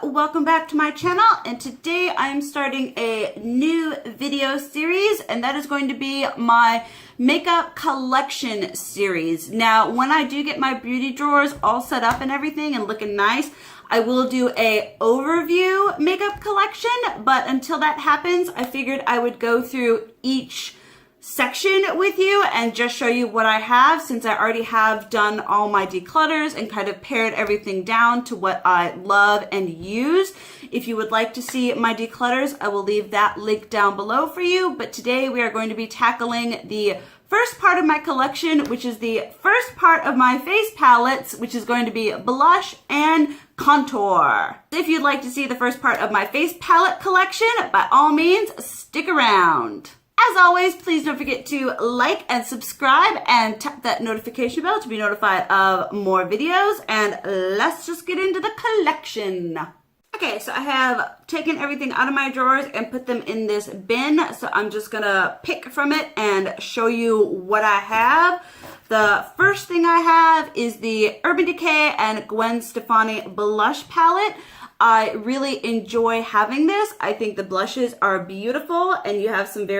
welcome back to my channel, and today I'm starting a new video series, and that is going to be my makeup collection series. Now, when I do get my beauty drawers all set up and everything and looking nice, I will do a overview makeup collection, but until that happens, I figured I would go through each section with you and just show you what I have, since I already have done all my declutters and kind of pared everything down to what I love and use. If you would like to see my declutters, I will leave that link down below for you. But today we are going to be tackling the first part of my collection, which is the first part of my face palettes, which is going to be blush and contour. If you'd like to see the first part of my face palette collection, by all means, stick around. As always, please don't forget to like and subscribe and tap that notification bell to be notified of more videos. And let's just get into the collection. Okay, so I have taken everything out of my drawers and put them in this bin. So I'm just gonna pick from it and show you what I have. The first thing I have is the Urban Decay and Gwen Stefani blush palette. I really enjoy having this. I think the blushes are beautiful, and you have some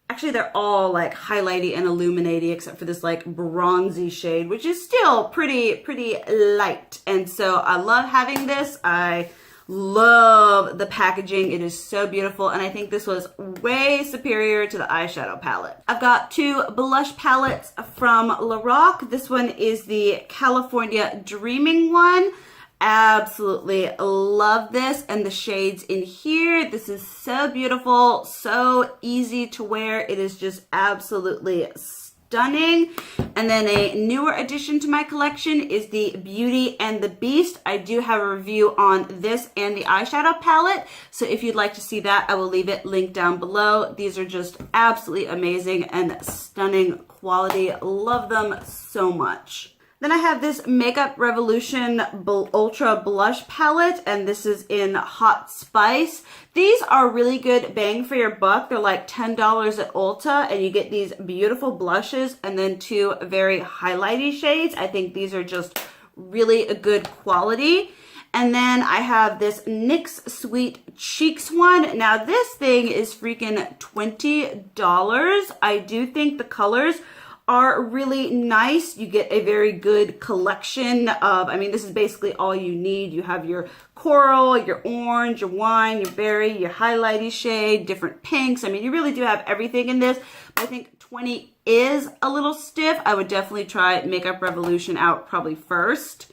actually they're all like highlighty and illuminating except for this like bronzy shade, which is still pretty light. And so I love having this. I love the packaging. It is so beautiful, and I think this was way superior to the eyeshadow palette. I've got two blush palettes from Lorac. This one is the California Dreaming one. Absolutely love this, and the shades in here. This is so beautiful, so easy to wear. It is just absolutely stunning. And then a newer addition to my collection is the Beauty and the Beast. I do have a review on this and the eyeshadow palette, so if you'd like to see that, I will leave it linked down below. These are just absolutely amazing and stunning quality. Love them so much. Then I have this Makeup Revolution Ultra Blush Palette, and this is in Hot Spice. These are really good bang for your buck. They're like $10 at Ulta, and you get these beautiful blushes and then two very highlighty shades. I think these are just really a good quality. And then I have this NYX Sweet Cheeks one. Now this thing is freaking $20. I do think the colors are really nice. You get a very good collection of, I mean, this is basically all you need. You have your coral, your orange, your wine, your berry, your highlighty shade, different pinks. I mean, you really do have everything in this. But I think 20 is a little stiff. I would definitely try Makeup Revolution out probably first.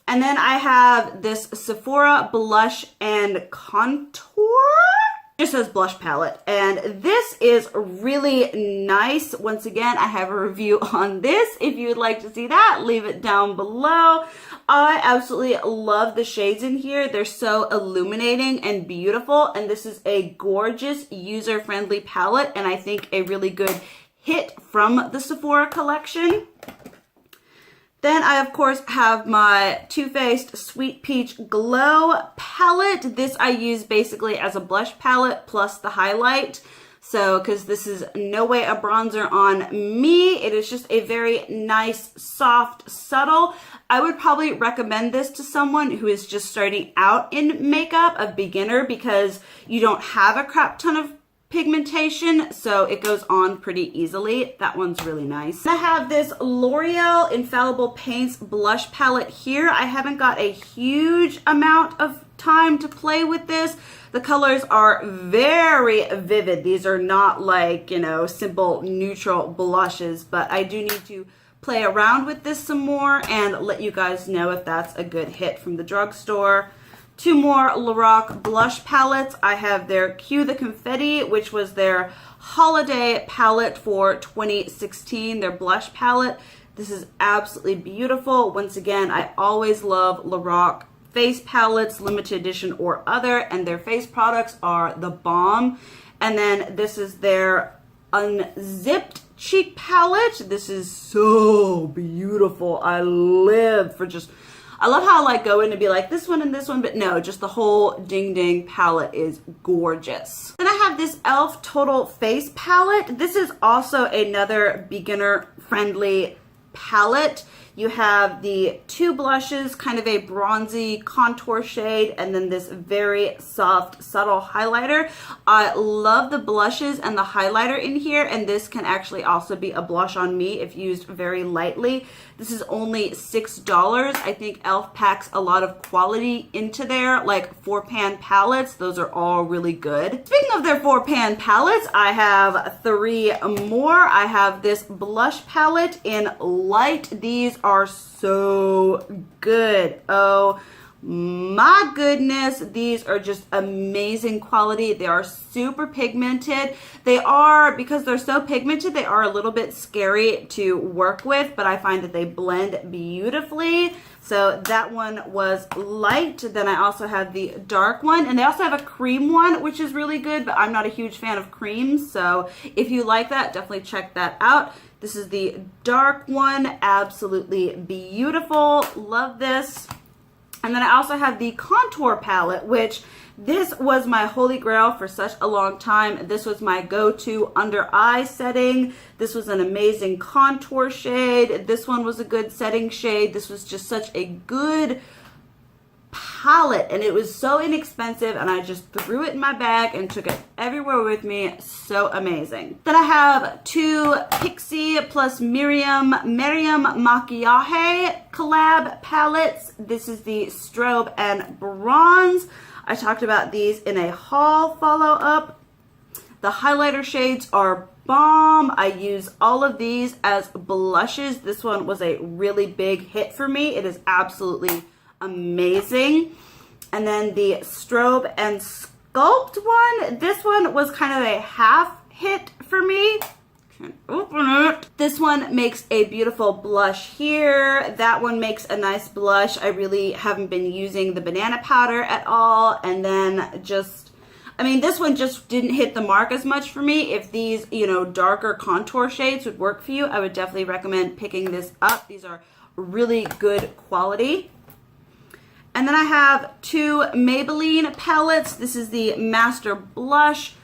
And then I have this Sephora Blush and Contour. Just says blush palette, and this is really nice. Once again, I have a review on this. If you would like to see that, leave it down below. I absolutely love the shades in here. They're so illuminating and beautiful, and this is a gorgeous user-friendly palette, and I think a really good hit from the Sephora collection. Then I, of course, have my Too Faced Sweet Peach Glow palette. This I use basically as a blush palette plus the highlight. So, because this is no way a bronzer on me. It is just a very nice, soft, subtle. I would probably recommend this to someone who is just starting out in makeup, a beginner, because you don't have a crap ton of pigmentation, so it goes on pretty easily. That one's really nice. I have this L'Oreal Infallible Paints blush palette here. I haven't got a huge amount of time to play with this. The colors are very vivid. These are not like, you know, simple neutral blushes, but I do need to play around with this some more and let you guys know if that's a good hit from the drugstore. Two more Lorac blush palettes. I have their Cue the Confetti, which was their holiday palette for 2016, their blush palette. This is absolutely beautiful. Once again, I always love Lorac face palettes, limited edition or other, and their face products are the bomb. And then this is their Unzipped cheek palette. This is so beautiful. I love how I like go in and be like this one and this one, but no, just the whole Ding Ding palette is gorgeous. Then I have this e.l.f. Total Face palette. This is also another beginner friendly palette. You have the two blushes, kind of a bronzy contour shade, and then this very soft, subtle highlighter. I love the blushes and the highlighter in here, and this can actually also be a blush on me if used very lightly. This is only $6. I think e.l.f. packs a lot of quality into their like 4-pan palettes. Those are all really good. Speaking of their 4-pan palettes, I have 3 more. I have this blush palette in light. These are so good. Oh my goodness, these are just amazing quality. They are super pigmented. They are, because they're so pigmented, they are a little bit scary to work with, but I find that they blend beautifully. So that one was light. Then I also have the dark one, and they also have a cream one, which is really good, but I'm not a huge fan of creams. So if you like that, definitely check that out. This is the dark one, absolutely beautiful. Love this. And then I also have the contour palette, which this was my holy grail for such a long time. This was my go-to under eye setting. This was an amazing contour shade. This one was a good setting shade. This was just such a good palette, and it was so inexpensive, and I just threw it in my bag and took it everywhere with me. So amazing. Then I have 2 Pixie plus Miriam Maquillage collab palettes. This is the Strobe and Bronze. I talked about these in a haul follow-up. The highlighter shades are bomb. I use all of these as blushes. This one was a really big hit for me. It is absolutely amazing. And then the Strobe and Sculpt one, this one was kind of a half hit for me. Can't open it. This one makes a beautiful blush here. That one makes a nice blush. I really haven't been using the banana powder at all. And then just, I mean, this one just didn't hit the mark as much for me. If these, darker contour shades would work for you, I would definitely recommend picking this up. These are really good quality. And then I have 2 Maybelline palettes. This is the Master Blush.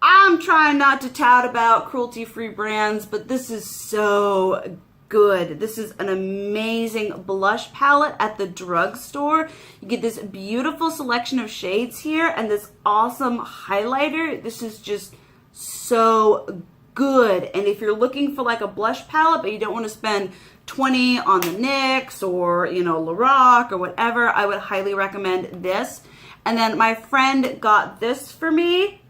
I'm trying not to tout about cruelty-free brands, but this is so good. This is an amazing blush palette at the drugstore. You get this beautiful selection of shades here and this awesome highlighter. This is just so good. And if you're looking for like a blush palette, but you don't want to spend $20 on the NYX or, Lorac or whatever, I would highly recommend this. And then my friend got this for me.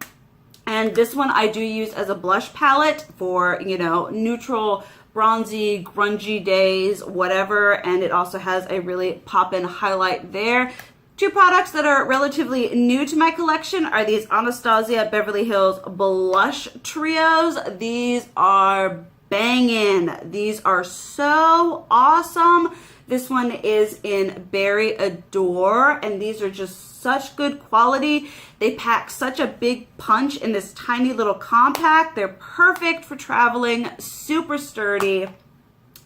And this one I do use as a blush palette for, neutral, bronzy, grungy days, whatever. And it also has a really pop-in highlight there. 2 products that are relatively new to my collection are these Anastasia Beverly Hills Blush Trios. These are banging. These are so awesome. This one is in Berry Adore, and these are just such good quality. They pack such a big punch in this tiny little compact. They're perfect for traveling, super sturdy.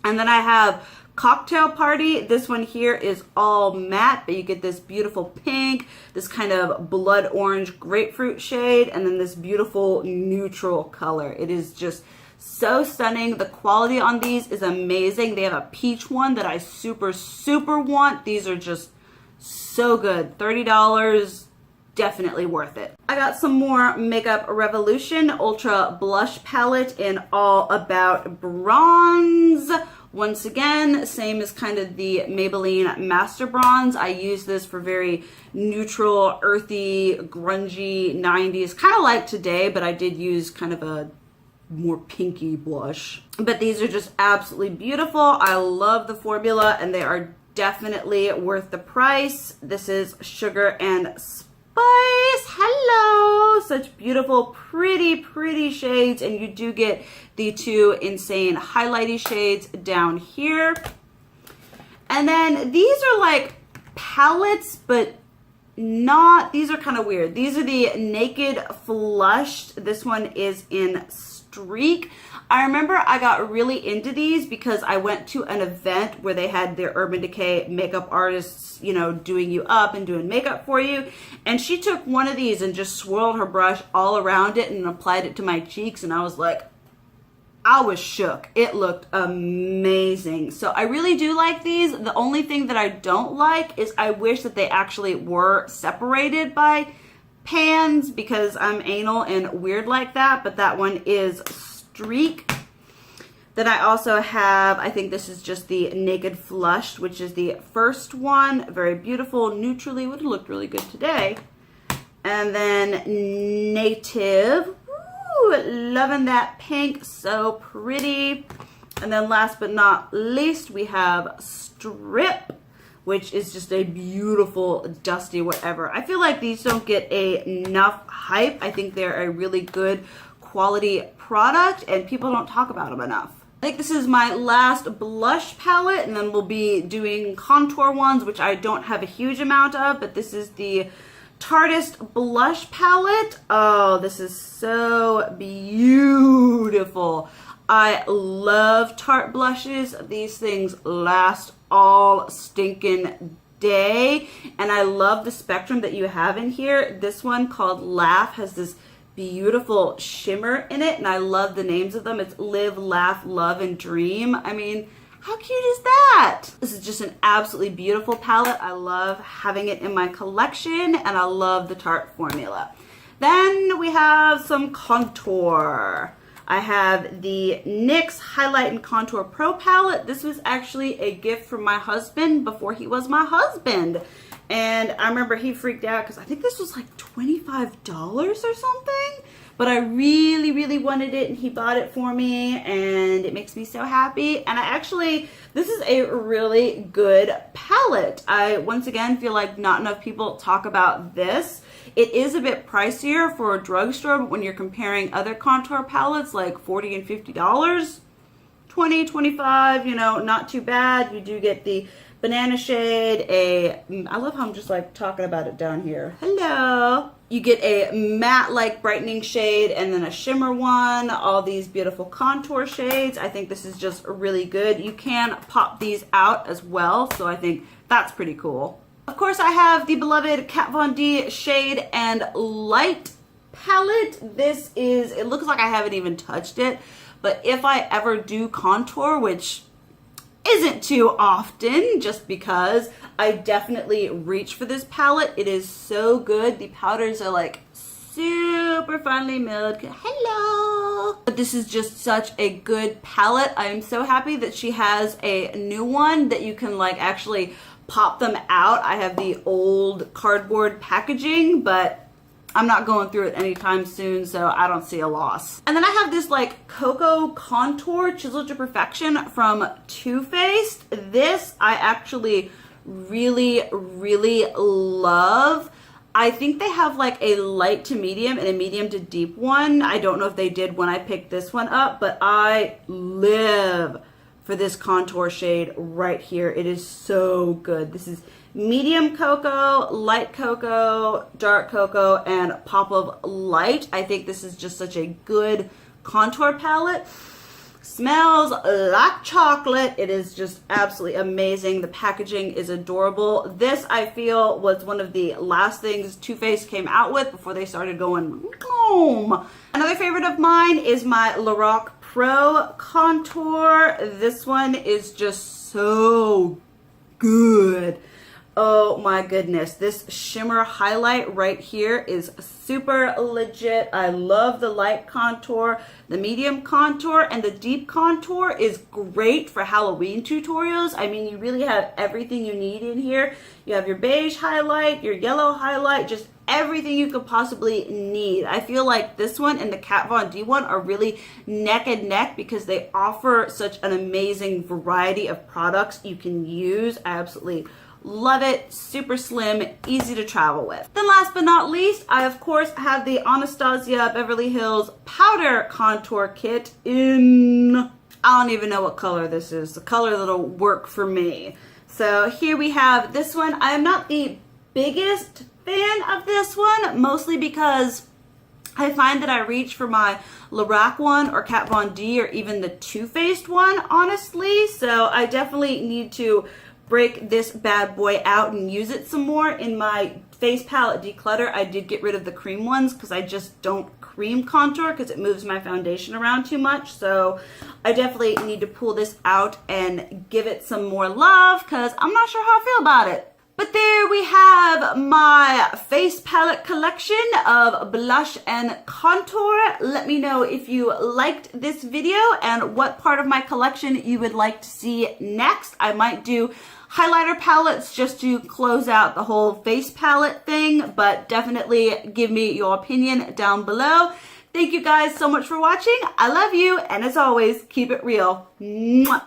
And then I have Cocktail Party. This one here is all matte, but you get this beautiful pink, this kind of blood orange grapefruit shade, and then this beautiful neutral color. It is just so stunning. The quality on these is amazing. They have a peach one that I super want. These are just so good. $30, definitely worth it. I got some more Makeup Revolution Ultra Blush Palette in All About Bronze. Once again, same as kind of the Maybelline Master Bronze. I use this for very neutral, earthy, grungy 90s, kind of like today, but I did use kind of a more pinky blush. But these are just absolutely beautiful. I love the formula, and they are definitely worth the price. This is Sugar and Spice. Hello! Such beautiful, pretty shades, and you do get the 2 insane highlighty shades down here. And then these are like palettes, but not, these are kind of weird. These are the Naked Flushed. This one is in Streak. I remember I got really into these because I went to an event where they had their Urban Decay makeup artists, doing you up and doing makeup for you. And she took one of these and just swirled her brush all around it and applied it to my cheeks. And I was like, I was shook. It looked amazing. So I really do like these. The only thing that I don't like is I wish that they actually were separated by pans because I'm anal and weird like that, but that one is Streak. Then I also have, I think this is just the Naked Flush, which is the first one. Very beautiful, neutrally, would have looked really good today. And then Native. Loving that pink, so pretty. And then last but not least, we have Strip, which is just a beautiful dusty whatever. I feel like these don't get enough hype. I think they're a really good quality product and people don't talk about them enough. I think this is my last blush palette, and then we'll be doing contour ones, which I don't have a huge amount of, but this is the Tartist blush palette. Oh, this is so beautiful. I love Tarte blushes. These things last all stinking day. And I love the spectrum that you have in here. This one called Laugh has this beautiful shimmer in it. And I love the names of them. It's Live, Laugh, Love, and Dream. I mean, how cute is that? This is just an absolutely beautiful palette. I love having it in my collection, and I love the Tarte formula. Then we have some contour. I have the NYX Highlight and Contour Pro palette. This was actually a gift from my husband before he was my husband. And I remember he freaked out because I think this was like $25 or something. But I really, really wanted it, and he bought it for me, and it makes me so happy. And this is a really good palette. I, once again, feel like not enough people talk about this. It is a bit pricier for a drugstore, but when you're comparing other contour palettes, like $40 and $50, $20, $25, you know, not too bad. You do get the banana shade, I love how I'm just like talking about it down here. Hello. You get a matte-like brightening shade and then a shimmer one, all these beautiful contour shades. I think this is just really good. You can pop these out as well, so I think that's pretty cool. Of course, I have the beloved Kat Von D Shade and Light palette. This is, it looks like I haven't even touched it, but if I ever do contour, which isn't too often just because I definitely reach for this palette. It is so good. The powders are like super finely milled. Hello. But this is just such a good palette. I am so happy that she has a new one that you can like actually pop them out. I have the old cardboard packaging, but I'm not going through it anytime soon, so I don't see a loss. And then I have this like Cocoa Contour Chiseled to Perfection from Too Faced. This I actually really, really love. I think they have like a light to medium and a medium to deep one. I don't know if they did when I picked this one up, but I live for this contour shade right here. It is so good. This is medium cocoa, light cocoa, dark cocoa, and pop of light. I think this is just such a good contour palette. Smells like chocolate. It is just absolutely amazing. The packaging is adorable. This, I feel, was one of the last things Too Faced came out with before they started going home. Another favorite of mine is my Lorac Pro Contour. This one is just so good. Oh my goodness, this shimmer highlight right here is super legit. I love the light contour, the medium contour, and the deep contour is great for Halloween tutorials. I mean, you really have everything you need in here. You have your beige highlight, your yellow highlight, just everything you could possibly need. I feel like this one and the Kat Von D one are really neck and neck because they offer such an amazing variety of products you can use. I absolutely love it. Super slim, easy to travel with. Then last but not least, I of course have the Anastasia Beverly Hills Powder Contour Kit in, I don't even know what color this is, the color that'll work for me. So here we have this one. I am not the biggest fan of this one, mostly because I find that I reach for my Lorac one or Kat Von D or even the Too Faced one, honestly. So I definitely need to break this bad boy out and use it some more. In my face palette declutter, I did get rid of the cream ones because I just don't cream contour because it moves my foundation around too much. So I definitely need to pull this out and give it some more love because I'm not sure how I feel about it. But there we have my face palette collection of blush and contour. Let me know if you liked this video and what part of my collection you would like to see next. I might do highlighter palettes just to close out the whole face palette thing, but definitely give me your opinion down below. Thank you guys so much for watching. I love you, and as always, keep it real. Mwah.